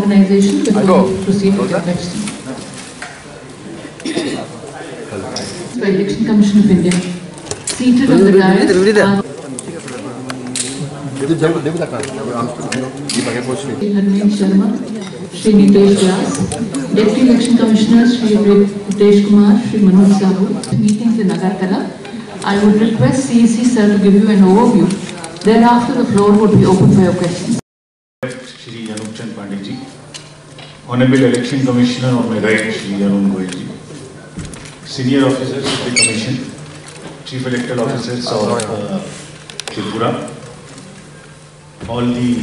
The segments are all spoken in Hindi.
Organization before we proceed with the question. The Election Commission of India, seated on the dais are Harmeet Sharma, Shri Nitesh Vyas, Deputy Election Commissioners Shri Ritesh Kumar, Shri Manoj Sahu. Meetings in Agartala. I would request CEC sir to give you an overview. Thereafter, the floor would be open for your questions. Shri Anup Chand Pandey ji, Honorable Election Commissioner on my right, Shri Arun Goyal ji, Senior Officers of the Commission, Chief Electoral Officers of Tripura, all the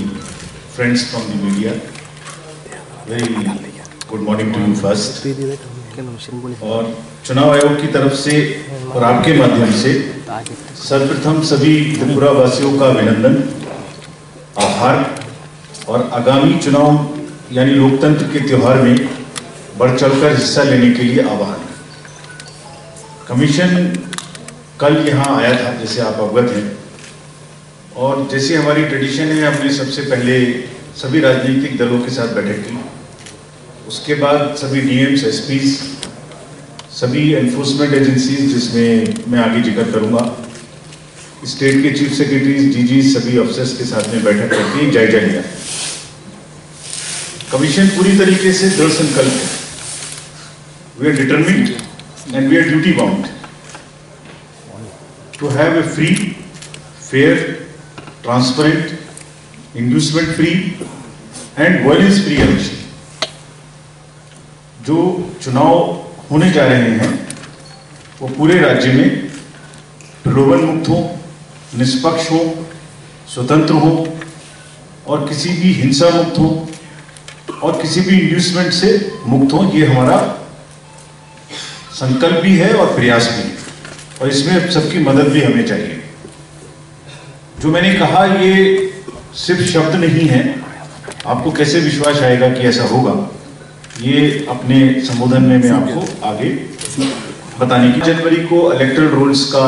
friends from the media, very good morning to you first. और चुनाव आयोग की तरफ से और आपके माध्यम से सर्वप्रथम सभी त्रिपुरा वासियों का अभिनंदन, आभार और आगामी चुनाव यानी लोकतंत्र के त्योहार में बढ़ चढ़कर हिस्सा लेने के लिए आह्वान। कमीशन कल यहाँ आया था, जैसे आप अवगत हैं, और जैसे हमारी ट्रेडिशन है, हमने सबसे पहले सभी राजनीतिक दलों के साथ बैठक की, उसके बाद सभी डीएम्स, एसपीज, सभी एनफोर्समेंट एजेंसीज, जिसमें मैं आगे जिक्र करूंगा, स्टेट के चीफ सेक्रेटरीज, डीजी, सभी अफसर्स के साथ में बैठक करके जायजा लिया। कमीशन पूरी तरीके से दृढ़ संकल्प है। We are determined and we are duty bound to have a free, fair, transparent, inducement free and violence free election. जो चुनाव होने जा रहे हैं वो पूरे राज्य में प्रलोभन मुक्त हो, निष्पक्ष हो, स्वतंत्र हो और किसी भी हिंसा मुक्त हो और किसी भी इंड्यूसमेंट से मुक्त हो। ये हमारा संकल्प भी है और प्रयास भी है, और इसमें सबकी मदद भी हमें चाहिए। जो मैंने कहा ये सिर्फ शब्द नहीं है, आपको कैसे विश्वास आएगा कि ऐसा होगा, ये अपने संबोधन में मैं आपको आगे बताने की। जनवरी को इलेक्टोरल रोल्स का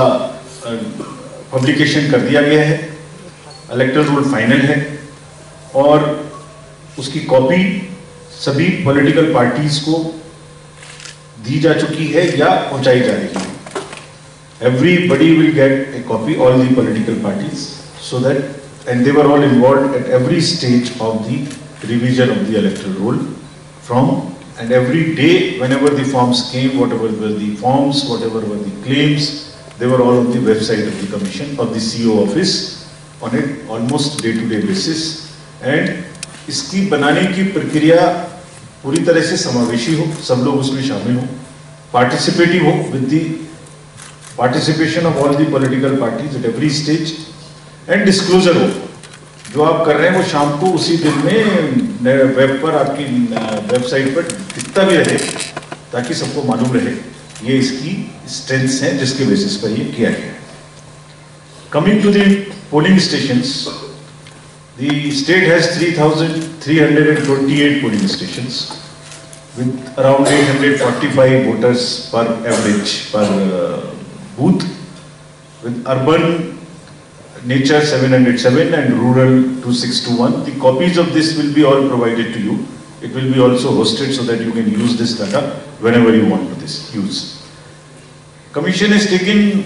पब्लिकेशन कर दिया गया है, इलेक्टोरल रोल फाइनल है और उसकी कॉपी सभी पॉलिटिकल पार्टीज को दी जा चुकी है या पहुंचाई जा रही है। Everybody will get a copy, all the political parties, so that, and they were all involved at every stage of the revision of the electoral roll. And every day, whenever the forms came, whatever were the forms, whatever were the claims, they were all on the website of the commission, of the CO office, on an almost day-to-day basis. And इसकी बनाने की प्रक्रिया पूरी तरह से समावेशी हो, सब लोग उसमें शामिल हो, पार्टिसिपेटिव हो, with the participation of all the political parties at every stage, and disclosure हो। जो आप कर रहे हैं वो शाम को उसी दिन में वेब पर, आपकी वेबसाइट पर दिखता भी रहे, ताकि सबको मालूम रहे। ये इसकी स्ट्रेंथ्स हैं जिसके बेसिस पर ये किया गया है। Coming to the polling stations, the state has 3,328 polling stations with around 845 voters per average per booth, with urban nature 707 and rural 2621. The copies of this will be all provided to you. It will be also hosted so that you can use this data whenever you want to use. Commission has taken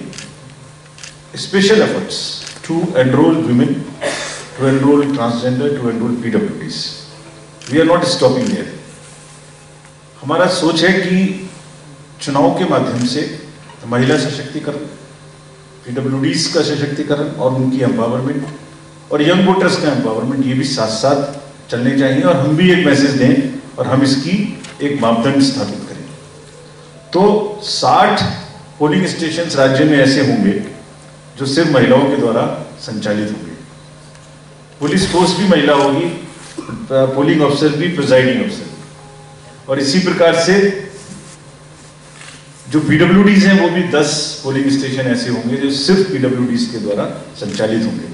special efforts to enroll women, to enroll transgender, to enroll PWDs. We are not stopping there. हमारा सोच है कि चुनाव के माध्यम से महिला सशक्तिकरण, PWDs का सशक्तिकरण और उनकी एम्पावरमेंट और यंग वोटर्स का एम्पावरमेंट, ये भी साथ साथ चलने चाहिए, और हम भी एक मैसेज दें और हम इसकी एक मापदंड स्थापित करें। तो 60 पोलिंग स्टेशंस राज्य में ऐसे होंगे जो सिर्फ महिलाओं के द्वारा संचालित होंगे। पुलिस फोर्स भी महिला होगी, पोलिंग अफसर भी, प्रिजाइडिंग अफसर। और इसी प्रकार से जो PWDs हैं वो भी 10 पोलिंग स्टेशन ऐसे होंगे जो सिर्फ PWDs के द्वारा संचालित होंगे।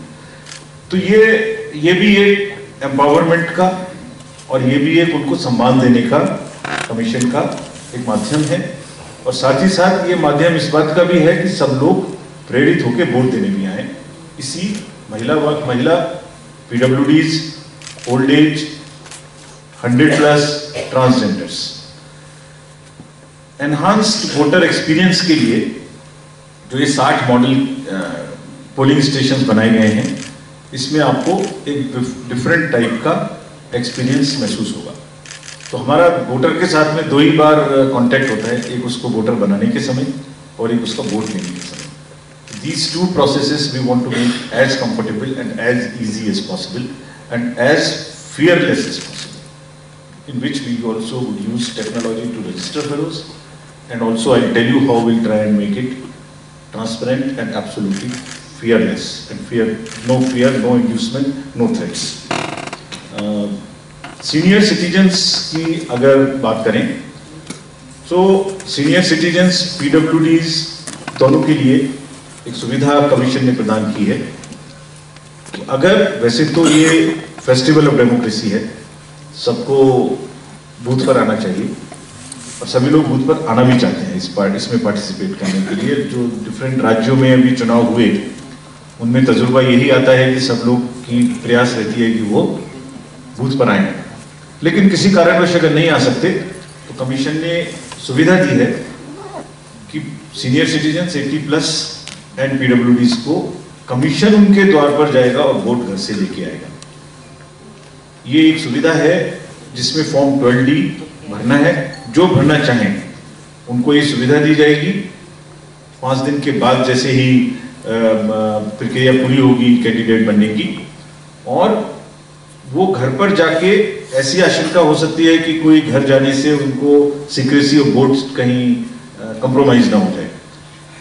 तो ये भी एक एम्पावरमेंट का और ये भी एक उनको सम्मान देने का कमीशन का एक माध्यम है, और साथ ही साथ ये माध्यम इस बात का भी है कि सब लोग प्रेरित होकर वोट देने भी आए। इसी महिला PWDs, old age, 100+ transgenders. Enhanced voter experience के लिए जो ये 60 मॉडल पोलिंग स्टेशन बनाए गए हैं, इसमें आपको एक डिफरेंट टाइप का एक्सपीरियंस महसूस होगा। तो हमारा वोटर के साथ में 2 ही बार कांटेक्ट होता है, एक उसको वोटर बनाने के समय और एक उसका वोट लेने के समय। These 2 processes we want to make as comfortable and as easy as possible and as fearless as possible, in which we also would use technology to register fellows, and also I'll tell you how we'll try and make it transparent and absolutely fearless, and no fear, no inducement, no threats. Senior citizens की अगर बात करें तो सीनियर सिटीजन्स PWDs दोनों के लिए एक सुविधा कमीशन ने प्रदान की है। अगर वैसे तो ये फेस्टिवल ऑफ डेमोक्रेसी है, सबको बूथ पर आना चाहिए और सभी लोग बूथ पर आना भी चाहते हैं इसमें पार्टिसिपेट करने के लिए। जो डिफरेंट राज्यों में अभी चुनाव हुए उनमें तजुर्बा यही आता है कि सब लोग की प्रयास रहती है कि वो बूथ पर आए, लेकिन किसी कारणवश अगर नहीं आ सकते तो कमीशन ने सुविधा दी है कि सीनियर सिटीजन 80+ एंड PWDs को कमीशन उनके द्वार पर जाएगा और वोट घर से लेके आएगा। ये एक सुविधा है जिसमें फॉर्म 12D भरना है। जो भरना चाहें उनको ये सुविधा दी जाएगी। 5 दिन के बाद जैसे ही प्रक्रिया पूरी होगी कैंडिडेट बनने की, और वो घर पर जाके ऐसी आशंका हो सकती है कि कोई घर जाने से उनको सीक्रेसी ऑफ वोट कहीं कंप्रोमाइज ना हो जाए,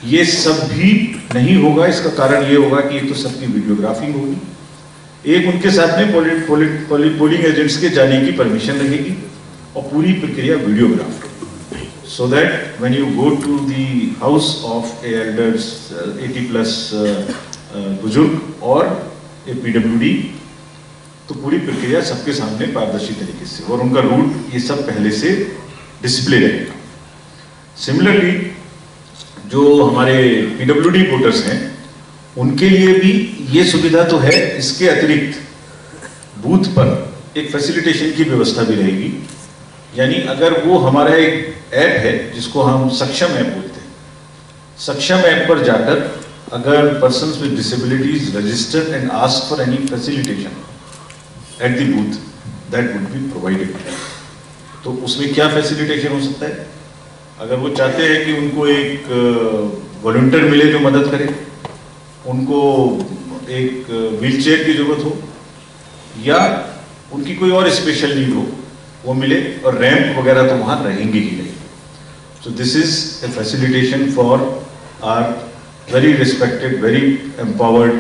ये सब भी नहीं होगा। इसका कारण ये होगा कि एक तो सबकी वीडियोग्राफी होगी, एक उनके साथ में पोलिंग एजेंट्स के जाने की परमिशन रहेगी और पूरी प्रक्रिया videograph, so that when you go to the house of elders 80+ बुजुर्ग और a PWD, तो पूरी प्रक्रिया सबके सामने पारदर्शी तरीके से, और उनका रूट ये सब पहले से डिस्प्ले रहेगा। सिमिलरली जो हमारे PWD वोटर्स हैं उनके लिए भी ये सुविधा तो है, इसके अतिरिक्त बूथ पर एक फैसिलिटेशन की व्यवस्था भी रहेगी। यानी अगर वो हमारा एक ऐप है जिसको हम सक्षम ऐप बोलते हैं, सक्षम ऐप पर जाकर अगर persons with disabilities register and ask for any facilitation at the booth, that would be provided. तो उसमें क्या फैसिलिटेशन हो सकता है? अगर वो चाहते हैं कि उनको एक वॉलंटियर मिले जो मदद करे, उनको एक व्हीलचेयर की जरूरत हो, या उनकी कोई और स्पेशल नीड हो वो मिले, और रैंप वगैरह तो वहां रहेंगे ही नहीं। So this is a facilitation for our very respected, very empowered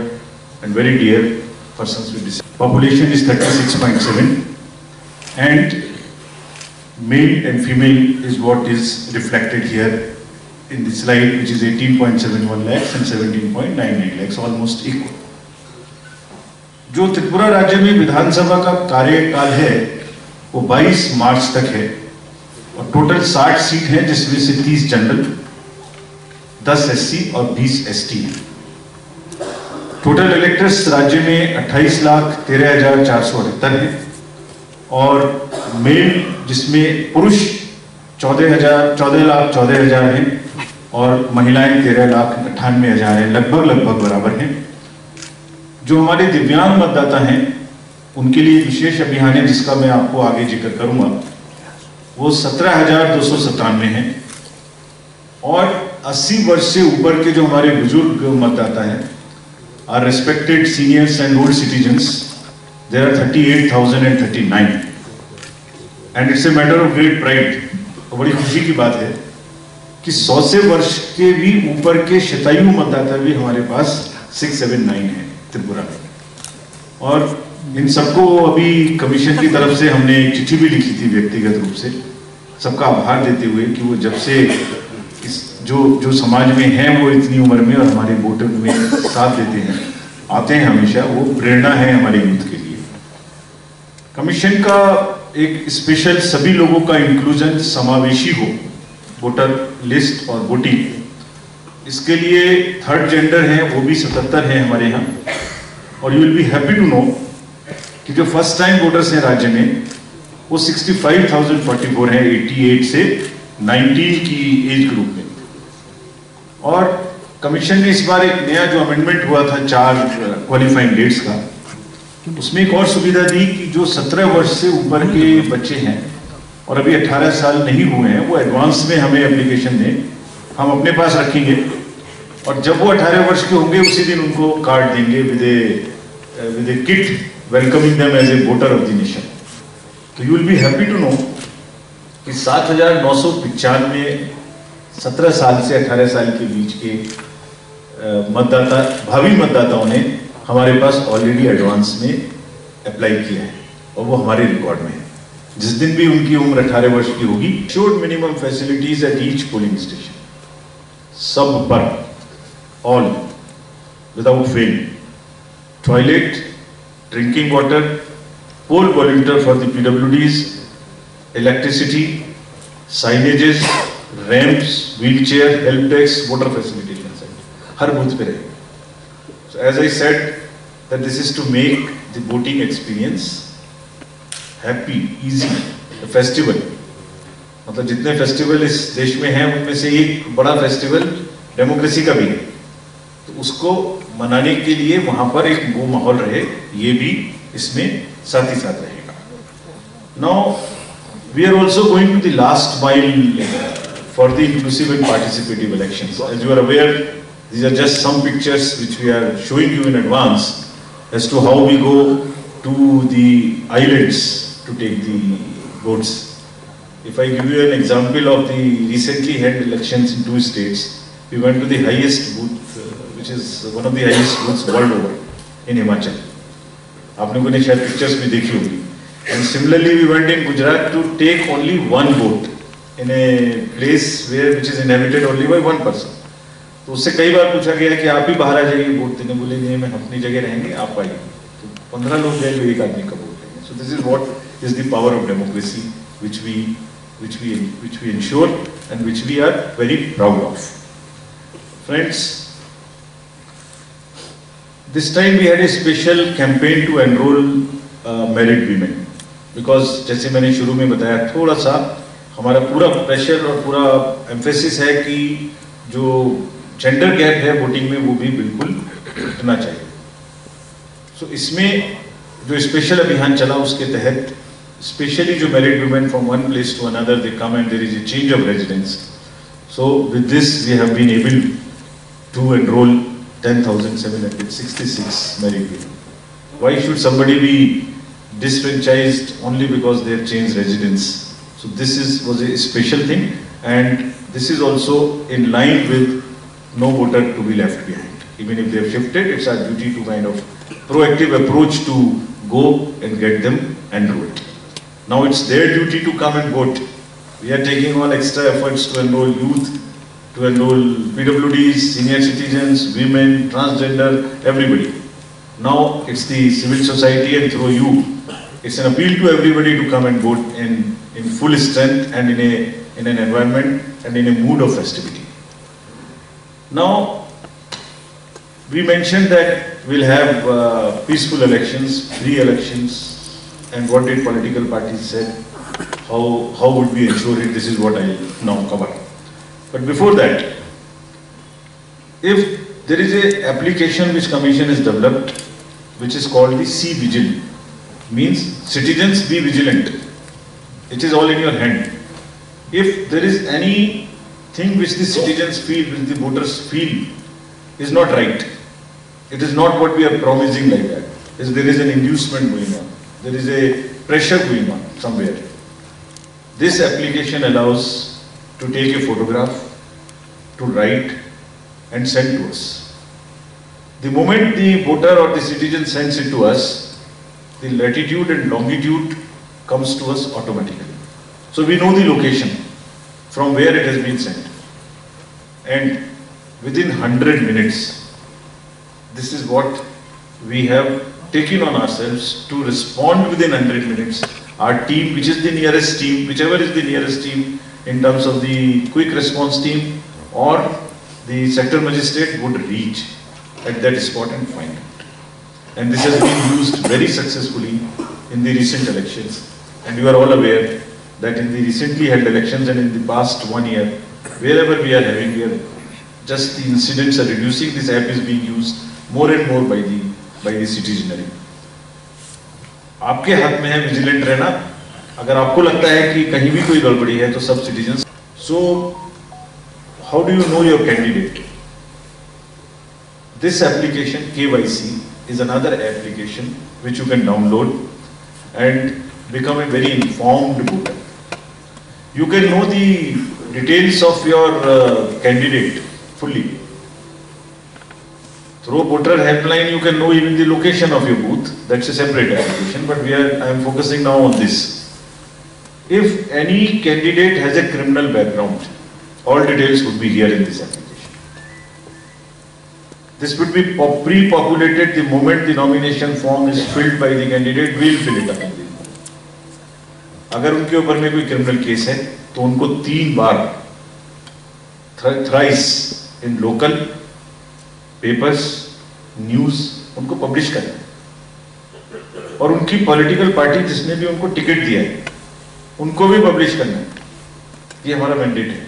and very dear persons with disability. Population is 36.7 and male and female is what is reflected here in the slide, which is 18.71 lakhs and 17.99 lakhs, almost equal. जो त्रिपुरा राज्य में विधानसभा का कार्यकाल है वो 22 मार्च तक है और टोटल 60 सीट है, जिसमें से 30 जनरल, 10 SC और 20 ST है। टोटल इलेक्टर्स राज्य में 28,13,478 है और मेल जिसमें पुरुष 14,14,000 हैं और महिलाएं 13,98,000 हैं, लगभग बराबर हैं। जो हमारे दिव्यांग मतदाता हैं उनके लिए विशेष अभियान है जिसका मैं आपको आगे जिक्र करूंगा, वो 17,297 हैं। और 80 वर्ष से ऊपर के जो हमारे बुजुर्ग मतदाता हैं, our respected seniors and old citizens, there are 38,039 and it's a matter of great pride, और बड़ी खुशी की बात है कि 100 से वर्ष के भी ऊपर के शतायु मतदाता भी हमारे पास 679 है त्रिपुरा में। और इन सबको अभी कमीशन की तरफ से हमने एक चिट्ठी भी लिखी थी व्यक्तिगत रूप से, सबका आभार देते हुए कि वो जब से इस जो समाज में है वो इतनी उम्र में और हमारे वोटर में साथ देते हैं, आते हैं हमेशा, वो प्रेरणा है हमारे यूथ के लिए। कमीशन का एक स्पेशल सभी लोगों का इंक्लूजन समावेशी हो वोटर लिस्ट और वोटिंग, इसके लिए थर्ड जेंडर है वो भी 77 है हमारे यहाँ। और you will be happy to know कि जो फर्स्ट टाइम वोटर्स हैं राज्य में वो 65,044 है 88 से 19 की एज ग्रुप में। और कमीशन ने इस बार एक नया जो अमेंडमेंट हुआ था 4 क्वालिफाइंग डेट्स का, उसमें एक और सुविधा दी कि जो 17 वर्ष से ऊपर के बच्चे हैं और अभी 18 साल नहीं हुए हैं, वो एडवांस में हमें एप्लीकेशन दें, हम अपने पास रखेंगे और जब वो 18 वर्ष के होंगे उसी दिन उनको कार्ड देंगे with a kit welcoming them as a voter of the nation. तो you will be happy to know कि 7,995 17 साल से 18 साल के बीच के मतदाता, भावी मतदाताओं ने हमारे पास ऑलरेडी एडवांस में अप्लाई किया है और वो हमारे रिकॉर्ड में है। जिस दिन भी उनकी उम्र 18 वर्ष की होगी, assured minimum facilities at each polling station, सब पर, all without fail, toilet, drinking water, poll volunteer for the PWDs, electricity, signages, ramps, wheel chair, help desk, voter facility हर बूथ पे रहे। So as I said that this is to make the voting experience happy, easy, the festival। मतलब जितने फेस्टिवल इस देश में हैं उनमें से एक बड़ा फेस्टिवल डेमोक्रेसी का भी है, तो उसको मनाने के लिए वहां पर एक वो माहौल रहे, ये भी इसमें साथ ही साथ रहेगा। Now we are also going to the last mile for the inclusive and participative elections. As you are aware, these are just some pictures which we are showing you in advance as to how we go to the islands to take the votes. If I give you an example of the recently held elections in 2 states, we went to the highest booth, which is one of the highest booths world over in Himachal. आपने को ने शायद pictures भी देखी होगी. And similarly, we went in Gujarat to take only one vote in a place which is inhabited only by one person. तो उससे कई बार पूछा गया कि आप ही बाहर आ जाइए वोट देने, बोले नहीं हम अपनी जगह रहेंगे, आप आइए। तो 15 लोग गए तो एक आदमी का वोट देंगे। सो this is what is the power of democracy which we ensure and which we are very proud of. Friends, this time we had a special campaign to enroll married women because जैसे मैंने शुरू में बताया, थोड़ा सा हमारा पूरा प्रेशर और पूरा एम्फेसिस है कि जो जेंडर गैप है वोटिंग में वो भी बिल्कुल हटना चाहिए। सो इसमें जो स्पेशल अभियान चला उसके तहत स्पेशली जो married women from one place to another they come and there is a change of residence. So with this we have been able to enroll 10,766 married women. Why should somebody be disfranchised only because they have changed residence? So this was a special thing, and this is also in line with no voter to be left behind. Even if they have shifted, it's our duty to kind of proactive approach to go and get them enrolled. Now it's their duty to come and vote. We are taking all extra efforts to enroll youth, to enroll PWDs, senior citizens, women, transgender, everybody. Now it's the civil society and through you, it's an appeal to everybody to come and vote in full strength and in an environment and in a mood of festivity. Now, we mentioned that we'll have peaceful elections, free elections, and what did political parties said, how would we ensure it? This is what I'll now cover. But before that, if there is a application which Commission has developed, which is called the C-Vigil, means citizens be vigilant. It is all in your hand. If there is anything which the citizens feel, which the voters feel is not right, it is not what we are promising like that. There is an inducement going on. There is a pressure going on somewhere. This application allows to take a photograph, to write and send to us. The moment the voter or the citizen sends it to us, the latitude and longitude comes to us automatically. So we know the location from where it has been sent. And within 100 minutes, this is what we have taken on ourselves to respond within 100 minutes. Our team, which is the nearest team, whichever is the nearest team in terms of the quick response team or the sector magistrate would reach at that spot and find it. And this has been used very successfully in the recent elections. and you are all aware that in the recently held elections and in the past 1 year, wherever we are having, just the incidents are reducing. This app is being used more and more by the citizenry. आपके हाथ में है विजिलेंट रहना. अगर आपको लगता है कि कहीं भी कोई गड़बड़ी है तो सब citizens. So how do you know your candidate? This application KYC is another application which you can download and become a very informed voter. You can know the details of your candidate fully. Through voter helpline, you can know even the location of your booth. That's a separate application, but I am focusing now on this. If any candidate has a criminal background, all details would be here in this application. This would be pre-populated the moment the nomination form is filled by the candidate. We'll fill it up. अगर उनके ऊपर में कोई क्रिमिनल केस है तो उनको 3 बार thrice in local papers news उनको पब्लिश करना है, और उनकी पॉलिटिकल पार्टी जिसने भी उनको टिकट दिया है उनको भी पब्लिश करना है. ये हमारा मैंडेट है.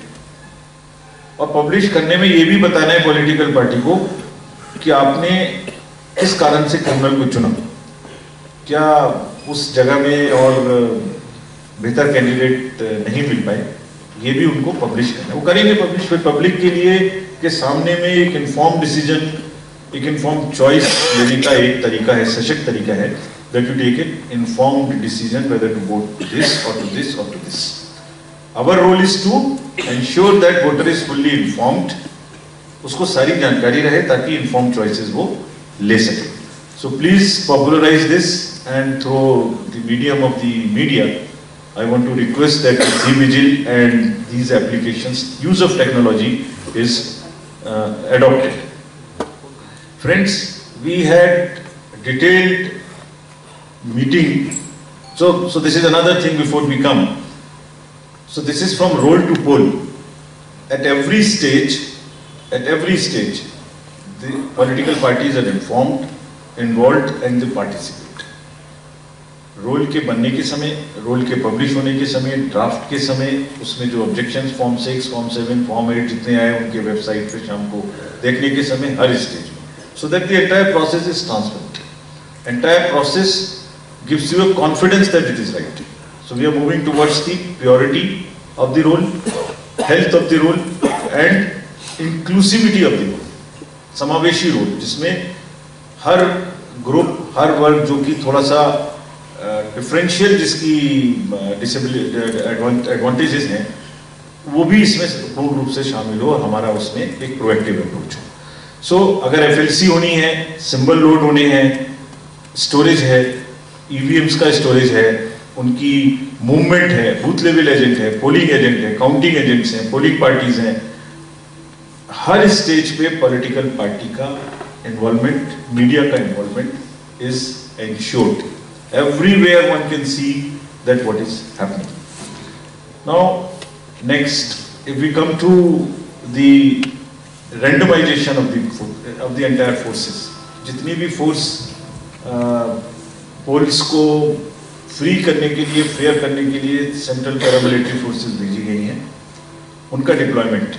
और पब्लिश करने में ये भी बताना है पॉलिटिकल पार्टी को कि आपने किस कारण से क्रिमिनल को चुना, क्या उस जगह में और बेहतर कैंडिडेट नहीं मिल पाए, ये भी उनको पब्लिश करना है. वो करेंगे पब्लिश. फिर पब्लिक के लिए के सामने में एक इन्फॉर्म डिसीजन, एक इन्फॉर्म चॉइस लेने का एक तरीका है, सशक्त तरीका है, that you take an informed decision whether to vote to this or to this or to this. Our role is to ensure that voter is fully informed. उसको सारी जानकारी रहे ताकि informed choices वो ले सके. So please popularize this, and through the medium of the media, I want to request that C-Vigil and these applications, use of technology is adopted. Friends, we had detailed meeting. So this is another thing before we come. So this is from roll to poll. At every stage, the political parties are informed, involved, and they participate. Roll के बनने के समय, रोल के पब्लिश होने के समय, ड्राफ्ट के समय, उसमें जो ऑब्जेक्शंस फॉर्म 6, फॉर्म 7, फॉर्म 8 जितने आए उनके वेबसाइट पे शाम को देखने के समय हर स्टेज में, so that the entire process is transparent. Entire process gives you a confidence that it is right. So we are moving towards the purity of the role, health of the role, and inclusivity of the role. समावेशी रोल जिसमें हर ग्रुप, हर वर्ग जो कि थोड़ा सा डिफरेंशियल जिसकी डिसेबिलिटी एडवांटेजेस हैं वो भी इसमें पूर्ण रूप से शामिल हो और हमारा उसमें एक प्रोएक्टिव अप्रोच हो. सो अगर एफएलसी होनी है, सिंबल लोड होने हैं, स्टोरेज है, ईवीएम्स का स्टोरेज है, उनकी मूवमेंट है, बूथ लेवल एजेंट है, पोलिंग एजेंट है, काउंटिंग एजेंट्स हैं, पोलिंग पार्टीज हैं, हर स्टेज पे पॉलिटिकल पार्टी का इन्वॉल्वमेंट, मीडिया का involvement is ensured. Everywhere one can see that what is happening. Now, next, if we come to the randomization of the entire forces, जितनी भी force polls को free करने के लिए, fair करने के लिए central paramilitary forces भेजी गई हैं, उनका deployment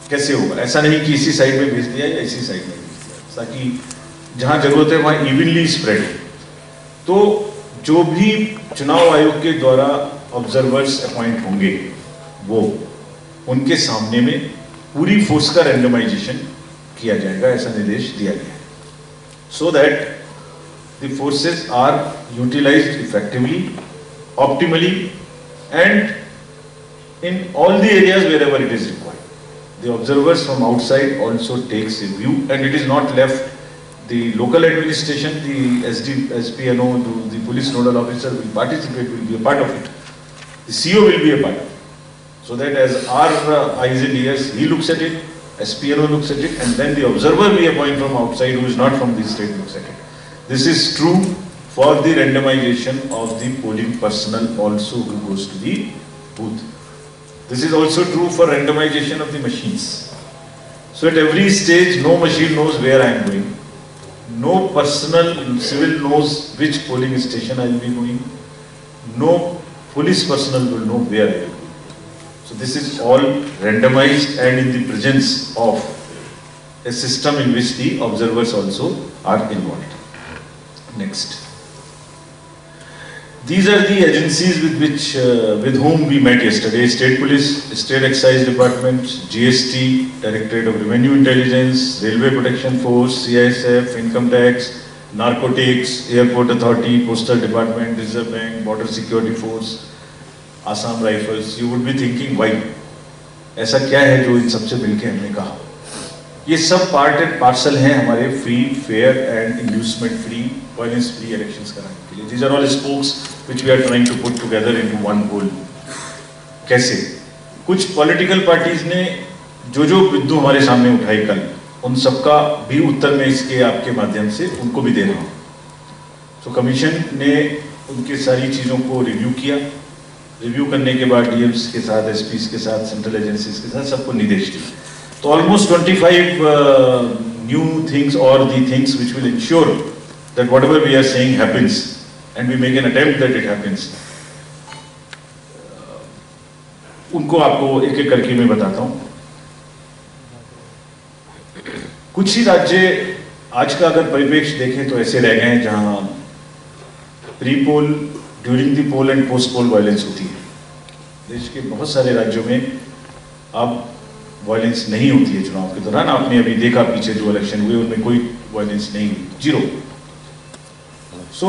कैसे होगा? ऐसा नहीं कि इसी साइड में भेज दिया या इसी साइड में भेज दिया, ताकि जहाँ जरूरत है वहाँ evenly spread है. तो जो भी चुनाव आयोग के द्वारा ऑब्जर्वर्स अपॉइंट होंगे वो उनके सामने में पूरी फोर्स का रैंडमाइजेशन किया जाएगा, ऐसा निर्देश दिया गया है. So that the forces are utilized effectively, optimally, and in all the areas wherever it is required. The observers from outside also takes a view, and it is not left. The local administration, the SPNO, the police nodal officer will participate, will be a part of it. The CO will be a part of it. So that as our eyes and ears, he looks at it, SPNO looks at it, and then the observer we appoint from outside who is not from the state looks at it. This is true for the randomization of the polling personnel also who goes to the booth. This is also true for randomization of the machines. So at every stage, no machine knows where I am going. No personal civil knows which polling station I will be going. No police personnel will know where they will be. So this is all randomized and in the presence of a system in which the observers also are involved. Next. These are the agencies with whom we met yesterday: State Police, State Excise Department, GST, Directorate of Revenue Intelligence, Railway Protection Force, CISF, Income Tax, Narcotics, Airport Authority, Postal Department, Reserve Bank, Border Security Force, Assam Rifles. You would be thinking, why? ऐसा क्या है जो इन सबसे मिलके हमने कहा? ये सब पार्ट एंड पार्सल हैं हमारे free, fair and inducement free, violence free elections कराने के लिए. These are all spokes which we are trying to put together into one whole. कैसे? कुछ पॉलिटिकल पार्टीज ने जो बिंदु हमारे सामने उठाए कल, उन सबका भी उत्तर में इसके आपके माध्यम से उनको भी दे रहा हूँ. तो कमीशन ने उनके सारी चीज़ों को रिव्यू किया. रिव्यू करने के बाद डीएम्स के साथ, एसपीज के साथ, सेंट्रल एजेंसीज के साथ सबको निर्देश दिए. तो ऑलमोस्ट 25 न्यू थिंग्स और the things which will ensure that whatever we are saying happens and we make an attempt that it happens. उनको आपको एक एक करके मैं बताता हूं. कुछ ही राज्य आज का अगर परिप्रेक्ष्य देखें तो ऐसे रह गए हैं जहां pre poll, during the poll and post poll violence होती है. देश के बहुत सारे राज्यों में अब वायलेंस नहीं होती है चुनाव के दौरान. आपने अभी देखा पीछे जो इलेक्शन हुए उनमें कोई वायलेंस नहीं हुई, जीरो. सो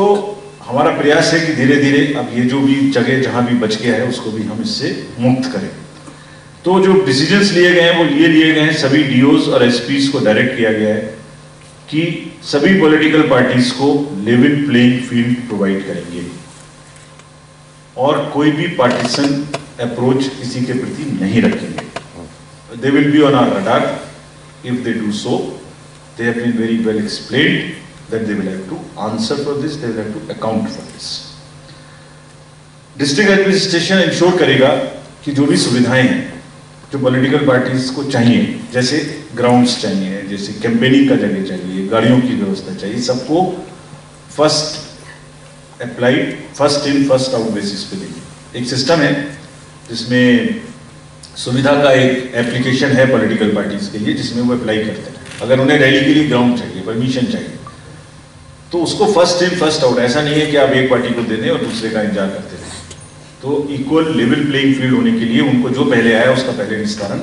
हमारा प्रयास है कि धीरे धीरे अब ये जो भी जगह जहां भी बच गया है उसको भी हम इससे मुक्त करें. तो जो डिसीजंस लिए गए हैं वो ये लिए गए हैं, सभी डीओज और एसपीज को डायरेक्ट किया गया है कि सभी पॉलिटिकल पार्टीज को लेवल प्लेइंग फील्ड प्रोवाइड करेंगे और कोई भी पार्टीशन अप्रोच किसी के प्रति नहीं रखेंगे. They will be on our radar. If they do so, they have been very well explained that they will have to answer for this, they will have to account for this. District administration ensure करेगा कि जो भी सुविधाएं हैं जो पॉलिटिकल पार्टीज को चाहिए, जैसे ग्राउंड्स चाहिए, जैसे कैंपेनिंग का जगह चाहिए, गाड़ियों की व्यवस्था चाहिए, सबको first applied, first in first out basis पे देंगे. एक सिस्टम है जिसमें सुविधा का एक एप्लीकेशन है पॉलिटिकल पार्टीज के लिए जिसमें वो अप्लाई करते हैं. अगर उन्हें रैली के लिए ग्राउंड चाहिए, परमिशन चाहिए, तो उसको फर्स्ट इन फर्स्ट आउट, ऐसा नहीं है कि आप एक पार्टी को दे दें और दूसरे का इंतजार करते रहें. तो इक्वल लेवल प्लेइंग फील्ड होने के लिए उनको जो पहले आया उसका पहले निस्तारण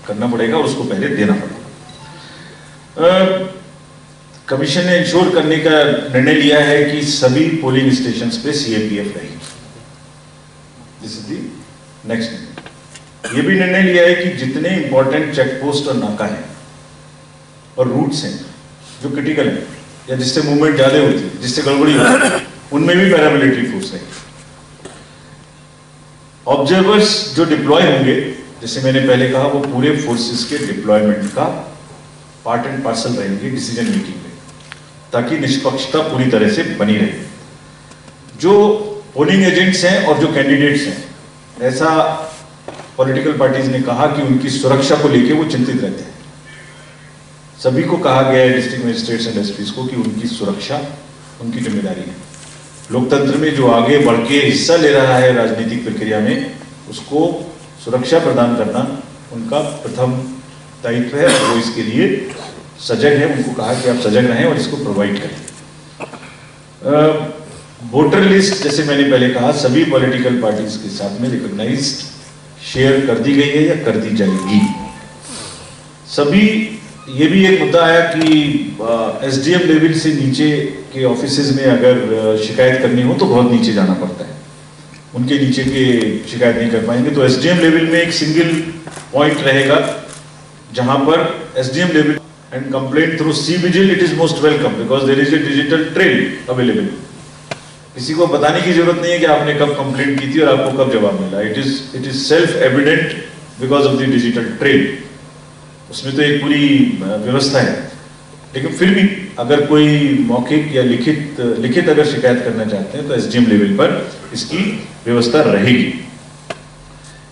करना पड़ेगा और उसको पहले देना पड़ेगा. कमीशन ने इंश्योर करने का निर्णय लिया है कि सभी पोलिंग स्टेशन पे सीएपीएफ रहेगी. This is the next. ये भी निर्णय लिया है कि जितने इंपॉर्टेंट चेक पोस्ट और नाका हैं और रूट्स हैं जो क्रिटिकल हैं या जिससे मूवमेंट ज्यादा होती है, जिससे गड़बड़ी होती है, उनमें भी पैरामिलिट्री फोर्स है. ऑब्जर्वर्स जो डिप्लॉय होंगे, जैसे मैंने पहले कहा, वो पूरे फोर्सेस के डिप्लॉयमेंट का पार्ट एंड पार्सल रहेंगे डिसीजन मेकिंग में, ताकि निष्पक्षता पूरी तरह से बनी रहे. जो पोलिंग एजेंट्स हैं और जो कैंडिडेट्स हैं, ऐसा पॉलिटिकल पार्टीज ने कहा कि उनकी सुरक्षा को लेकर वो चिंतित रहते हैं. सभी को कहा गया है, डिस्ट्रिक्ट मजिस्ट्रेट्स एंड एसपीज को, कि उनकी सुरक्षा उनकी जिम्मेदारी है. लोकतंत्र में जो आगे बढ़ के हिस्सा ले रहा है राजनीतिक प्रक्रिया में, उसको सुरक्षा प्रदान करना उनका प्रथम दायित्व है और वो इसके लिए सजग है. उनको कहा कि आप सजग रहें और इसको प्रोवाइड करें. वोटर लिस्ट, जैसे मैंने पहले कहा, सभी पॉलिटिकल पार्टीज के साथ में रिकॉग्नाइज्ड शेयर कर दी गई है या कर दी जाएगी. सभी, ये भी एक मुद्दा आया कि एसडीएम लेवल से नीचे के ऑफिसेज में अगर शिकायत करनी हो तो बहुत नीचे जाना पड़ता है, उनके नीचे के शिकायत नहीं कर पाएंगे. तो एसडीएम लेवल में एक सिंगल पॉइंट रहेगा जहां पर SDM level and complaint through C vigil it is most welcome because there is a digital trail available. किसी को बताने की जरूरत नहीं है कि आपने कब कंप्लेंट की थी और आपको कब जवाब मिला. It is self evident because of the digital trail. उसमें तो एक पूरी व्यवस्था है. लेकिन फिर भी अगर कोई मौखिक या लिखित अगर शिकायत करना चाहते हैं तो एसडीएम लेवल पर इसकी व्यवस्था रहेगी.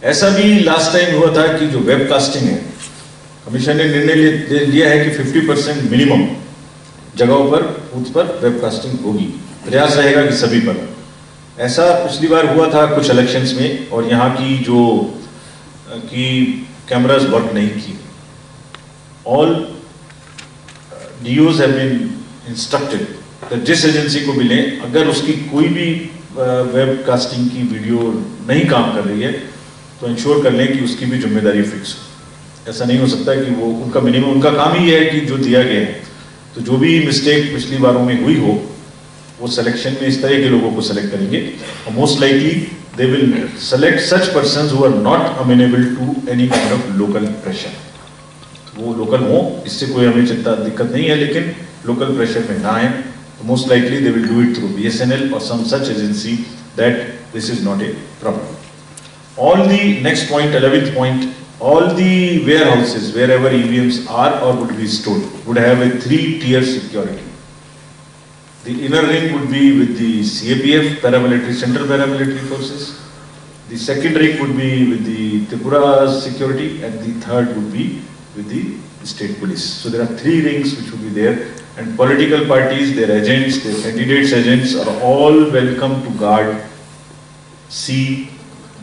ऐसा भी लास्ट टाइम हुआ था कि जो वेबकास्टिंग है, कमीशन ने निर्णय लिया है कि 50% मिनिमम जगहों पर, बूथ पर वेबकास्टिंग होगी. प्रयास रहेगा कि सभी पर. ऐसा पिछली बार हुआ था कुछ इलेक्शंस में, और यहाँ की जो कैमरास वर्क नहीं की। All DOs have been instructed that जिस एजेंसी को मिले, अगर उसकी कोई भी वेबकास्टिंग की वीडियो नहीं काम कर रही है तो इंश्योर कर लें कि उसकी भी जिम्मेदारी फिक्स हो। ऐसा नहीं हो सकता कि वो उनका मिनिमम, उनका काम ही है कि जो दिया गया है, तो जो भी मिस्टेक पिछली बारों में हुई हो वो सिलेक्शन में इस तरह के लोगों को सेलेक्ट करेंगे, और most likely they will select such persons who are not amenable to any kind of local pressure. वो लोकल हो, इससे कोई हमें चिंता दिक्कत नहीं है, लेकिन लोकल प्रेशर में ना आए। Most likely they will do it through BSNL और some such agency that this is not a problem. All the next point, 11th point, all the warehouses wherever EVMs are or would be stored would have a 3-tier security. The inner ring would be with the CAPF, paramilitary, central paramilitary forces. The second ring would be with the Tripura security, and the third would be with the state police. So there are 3 rings which would be there, and political parties, their agents, their candidates' agents are all welcome to guard, see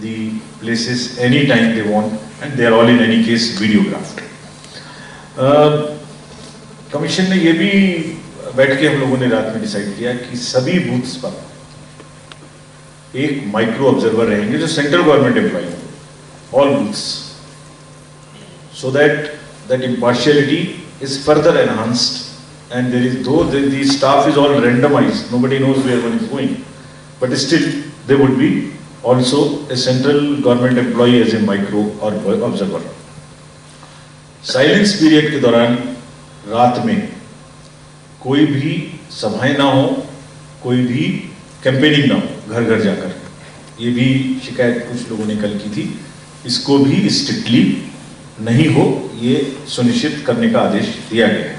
the places anytime they want, and they are all in any case videographed. Commission ने ये भी बैठ के हम लोगों ने रात में डिसाइड किया कि सभी बूथ्स पर एक माइक्रो ऑब्जर्वर रहेंगे जो सेंट्रल गवर्नमेंट एम्प्लॉय होंगे, all booths, so that impartiality is further enhanced, and there is, though the staff is all randomized, nobody knows where one is going, but still there would be also a central government employee as a micro or observer. Silence period के दौरान रात में कोई भी सभाएं ना हो, कोई भी कैंपेनिंग ना हो घर घर जाकर, ये भी शिकायत कुछ लोगों ने कल की थी, इसको भी स्ट्रिक्टली नहीं हो, ये सुनिश्चित करने का आदेश दिया गया है।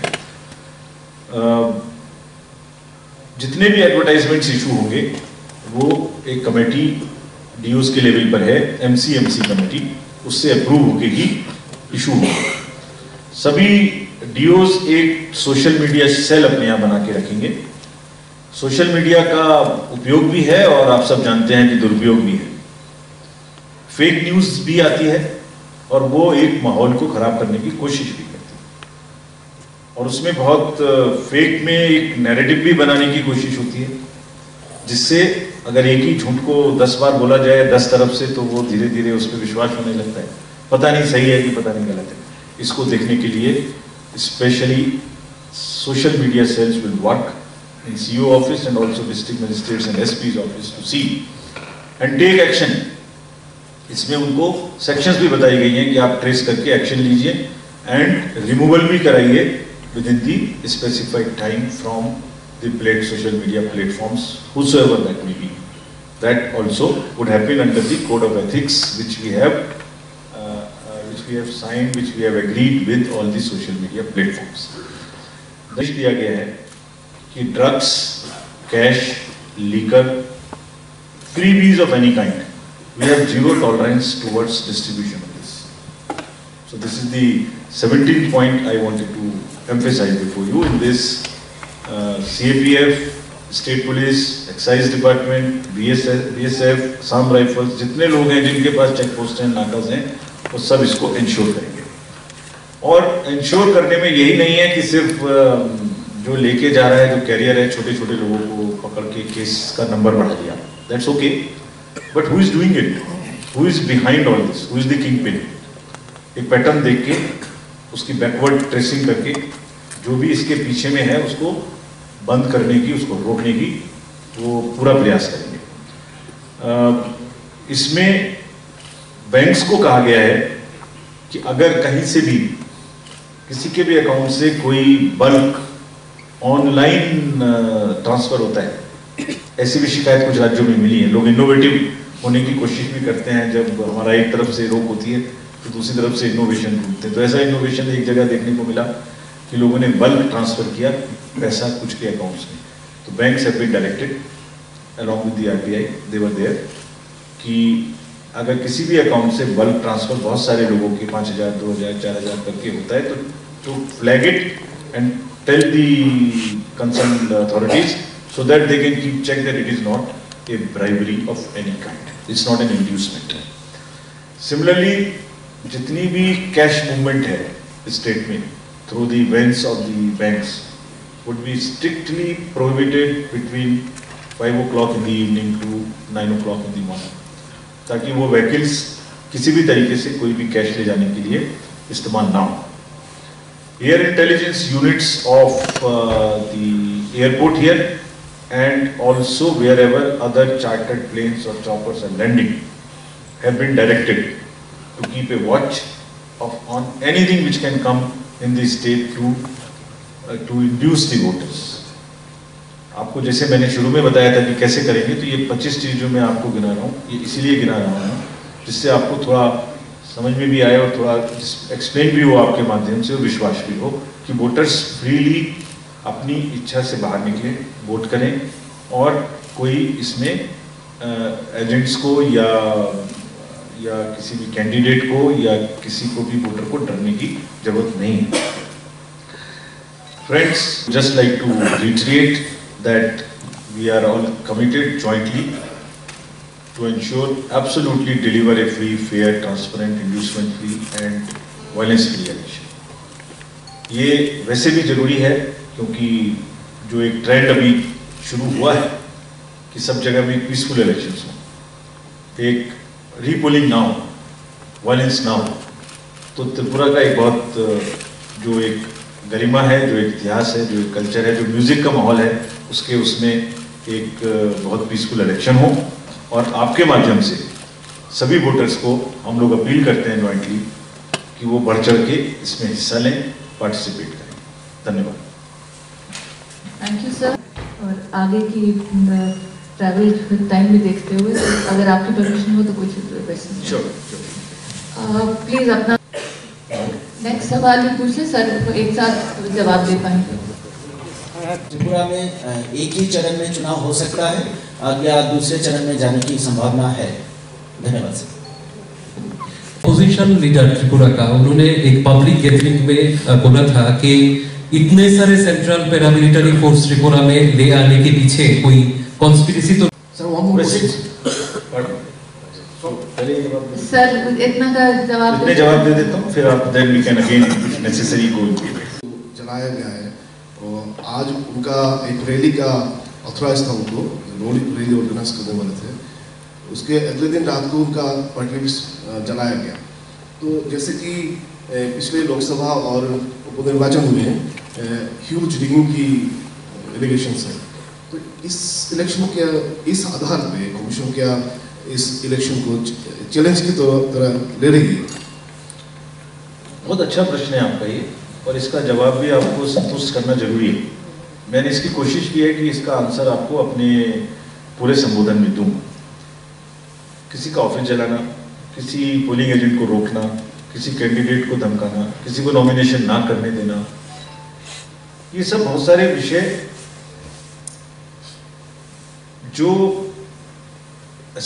जितने भी एडवर्टाइजमेंट्स इशू होंगे वो एक कमेटी DOs के लेवल पर है, MCMC कमेटी, उससे अप्रूव होके ही इशू होगा। सभी DOs एक सोशल मीडिया सेल अपने यहाँ बना के रखेंगे। सोशल मीडिया का उपयोग भी है और आप सब जानते हैं कि दुरुपयोग भी है। फेक न्यूज भी आती है और वो एक माहौल को खराब करने की कोशिश भी करती है, और उसमें बहुत फेक में एक नैरेटिव भी बनाने की कोशिश होती है, जिससे अगर एक ही झूठ को 10 बार बोला जाए 10 तरफ से, तो वो धीरे धीरे उस पर विश्वास होने लगता है, पता नहीं सही है कि पता नहीं गलत है। इसको देखने के लिए specially social media cells will work in CO office and also district magistrates and SP's office to see and take action. इसमें उनको सेक्शंस भी बताई गई हैं कि आप ट्रेस करके एक्शन लीजिए एंड रिमूवल भी कराइए with in the specified time from the social media platforms, whosoever that may be. That also would happen under the code of ethics which we have signed, which we have agreed with all the social media platforms. निर्देश दिया गया है कि drugs, cash, liquor, freebies of any kind, we have zero tolerance towards distribution of this. So this is the 17th point I wanted to emphasize before you in this. CAPF, state police, excise department, BSF, Assam rifles, जितने लोग हैं जिनके पास चेक पोस्ट हैं, नाकाज हैं, वो सब इसको इंश्योर करेंगे। और इंश्योर करने में यही नहीं है कि सिर्फ जो लेके जा रहा है, जो कैरियर है, छोटे छोटे लोगों को पकड़ के केस का नंबर बढ़ा दिया, that's okay, but who is doing it, who is behind all this, who is the king pin. एक पैटर्न देख के उसकी बैकवर्ड ट्रेसिंग करके जो भी इसके पीछे में है उसको बंद करने की, उसको रोकने की वो पूरा प्रयास करेंगे। इसमें बैंक्स को कहा गया है कि अगर कहीं से भी किसी के भी अकाउंट से कोई बल्क ऑनलाइन ट्रांसफर होता है, ऐसी भी शिकायत कुछ राज्यों में मिली है। लोग इनोवेटिव होने की कोशिश भी करते हैं, जब हमारा एक तरफ से रोक होती है तो दूसरी तरफ से इनोवेशन ढूंढते हैं। तो ऐसा इनोवेशन एक जगह देखने को मिला कि लोगों ने बल्क ट्रांसफर किया पैसा कुछ के अकाउंट्स में। तो banks have been directed along with the RBI, they were there, कि अगर किसी भी अकाउंट से बल्क ट्रांसफर बहुत सारे लोगों के 5,000, 2,000, 4,000 करके होता है तो flag it and tell the concerned authorities so that they can keep check that it is not a bribery of any kind. It's not an inducement. Similarly, जितनी भी cash movement है state में through the vents of the banks would be strictly prohibited between 5 o'clock in the evening to 9 o'clock in the morning, ताकि वो vehicles किसी भी तरीके से कोई भी cash ले जाने के लिए इस्तेमाल ना हो. Air intelligence units of the airport here and also wherever other chartered planes or choppers are landing have been directed to keep a watch on anything which can come in the state to induce the voters. आपको जैसे मैंने शुरू में बताया था कि कैसे करेंगे, तो ये 25 चीज जो मैं आपको गिना रहा हूँ, ये इसीलिए गिना रहा हूँ जिससे आपको थोड़ा समझ में भी आए और थोड़ा एक्सप्लेन भी हो आपके माध्यम से और विश्वास भी हो कि वोटर्स फ्रीली अपनी इच्छा से बाहर निकले, वोट करें और कोई इसमें एजेंट्स को या किसी भी कैंडिडेट को या किसी को भी वोटर को डरने की जरूरत नहीं है. Friends, just like to retreat that we are all committed jointly to ensure absolutely deliver a free, fair, transparent, inducement free and violence free election. ये वैसे भी जरूरी है क्योंकि जो एक ट्रेंड अभी शुरू हुआ है कि सब जगह में पीसफुल इलेक्शंस हो, एक रीपोलिंग ना हो, वायलेंस ना हो, तो त्रिपुरा का एक बहुत जो एक गरिमा है, जो एक इतिहास है, जो एक कल्चर है, जो म्यूजिक का माहौल है, उसमें एक बहुत पीसफुल इलेक्शन हो. और आपके माध्यम से सभी वोटर्स को हम लोग अपील करते हैं जॉइंटली कि वो बढ़ चढ़ के इसमें हिस्सा लें, पार्टिसिपेट करें. धन्यवाद. Thank you sir. और आगे की ट्रैवल टाइम में देखते हुए अगर आपकी परमिशन हो तो कुछ क्वेश्चन. श्योर. प्लीज अपना नेक्स्ट सवाल भी पूछ ले सर, एक साथ जवाब दे पाएंगे. त्रिपुरा में एक ही चरण में चुनाव हो सकता है या दूसरे चरण में जाने की संभावना है? धन्यवाद सर. पोजीशन लीडर त्रिपुरा का उन्होंने एक पब्लिक गैदरिंग में बोला था कि इतने सारे सेंट्रल पैरामिलिटरी फोर्स त्रिपुरा में ले आने के पीछे कोई कॉन्स्पिरेसी तो सर इतना का जवाब दे देता हूँ, फिर आप then we can again necessary go. चलाया गया है और आज उनका एक रैली का ऑथराइज था, उनको रैली ऑर्गेनाइज करने वाले थे. उसके अगले दिन रात को उनका पार्टी लिस्ट जलाया गया. तो जैसे कि पिछले लोकसभा और उपनिर्वाचन हुए हैं, ह्यूज रिगिंग की एलिगेशंस है. तो इस इलेक्शन के इस आधार पे कमीशन क्या इस इलेक्शन को चैलेंज की तरह ले रही है? बहुत अच्छा प्रश्न है आपका ये, और इसका जवाब भी आपको संतुष्ट करना जरूरी है. मैंने इसकी कोशिश की है कि इसका आंसर आपको अपने पूरे संबोधन में दूं. किसी का ऑफिस जलाना, किसी पोलिंग एजेंट को रोकना, किसी कैंडिडेट को धमकाना, किसी को नॉमिनेशन ना करने देना, ये सब बहुत सारे विषय जो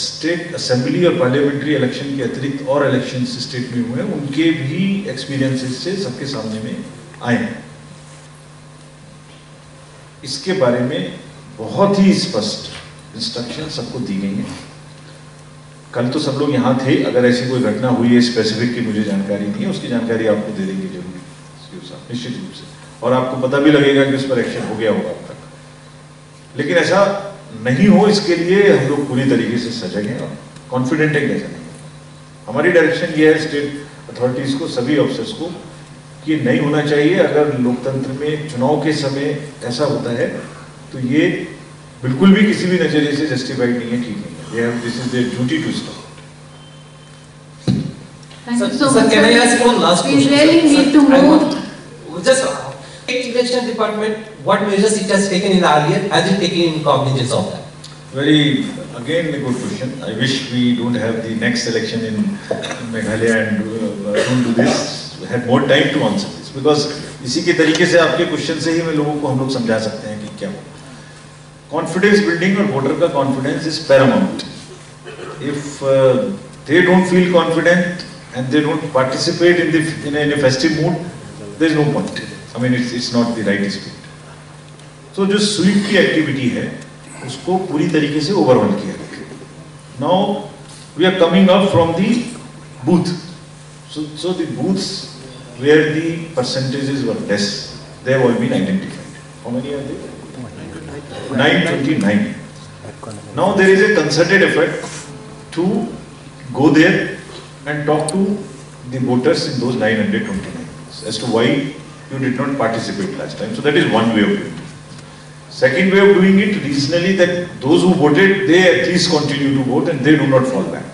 स्टेट असेंबली और पार्लियामेंट्री इलेक्शन के अतिरिक्त और इलेक्शन स्टेट में हुए, उनके भी एक्सपीरियंसेस से सबके सामने में आए हैं. इसके बारे में बहुत ही स्पष्ट इंस्ट्रक्शन सबको दी गई हैं. कल तो सब लोग यहाँ थे, अगर ऐसी कोई घटना हुई है स्पेसिफिक की मुझे जानकारी नहीं है, उसकी जानकारी आपको दे देंगे जरूर निश्चित रूप से, और आपको पता भी लगेगा कि उस पर एक्शन हो गया होगा अब तक. लेकिन ऐसा नहीं हो, इसके लिए हम लोग पूरी तरीके से सजग हैं और कॉन्फिडेंट है कि ऐसा नहीं. हमारी डायरेक्शन ये है स्टेट अथॉरिटीज को, सभी ऑफिसर्स को, कि नहीं होना चाहिए. अगर लोकतंत्र में चुनाव के समय ऐसा होता है तो ये बिल्कुल भी किसी भी नजरिए से जस्टिफाइड नहीं है, ठीक नहीं है. This is their duty to stop. Thank you so much. Can I ask one last question? We really need to move. Just election department, what measures it has taken in the earlier, has it taken in cognizance of that? Again a good question. I wish we don't have the next election in Meghalaya and don't do this. We had more time to answer this because इसी के तरीके से आपके क्वेश्चन से ही मैं लोगों को हम लोग समझा सकते हैं कि क्या हो. Confidence building और voter का confidence is paramount. If they don't feel confident and they don't participate in a festive mood, there is no point. I mean, it's not the right spirit. So जो sweep की activity है, उसको पूरी तरीके से ओवरऑल किया गया. Now we are coming up from the booth. So the booths where the percentages were less, they have all been identified. How many are there? 929. Now there is a concerted effort to go there and talk to the voters in those 929 as to why you did not participate last time. So that is one way of doing it. Second way of doing it regionally, that those who voted, they at least continue to vote and they do not fall back.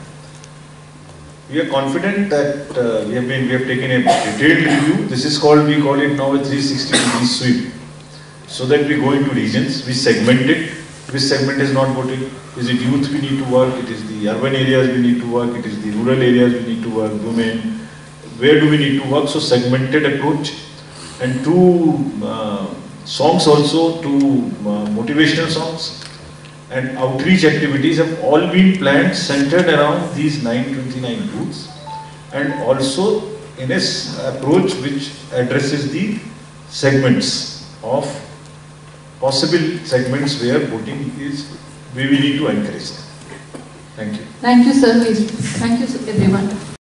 We are confident that we have taken a detailed review. This is called, we call it now a 360-degree sweep. So that we go into regions, we segment it. Which segment is not voting? Is it youth we need to work? It is the urban areas we need to work. It is the rural areas we need to work. Women. Where do we need to work? So segmented approach. And two songs also, two motivational songs. And outreach activities have all been planned centered around these 929 booths, and also in a approach which addresses the segments of possible segments where voting is, we will need to encourage them. Thank you. Thank you, sir. Thank you, everyone.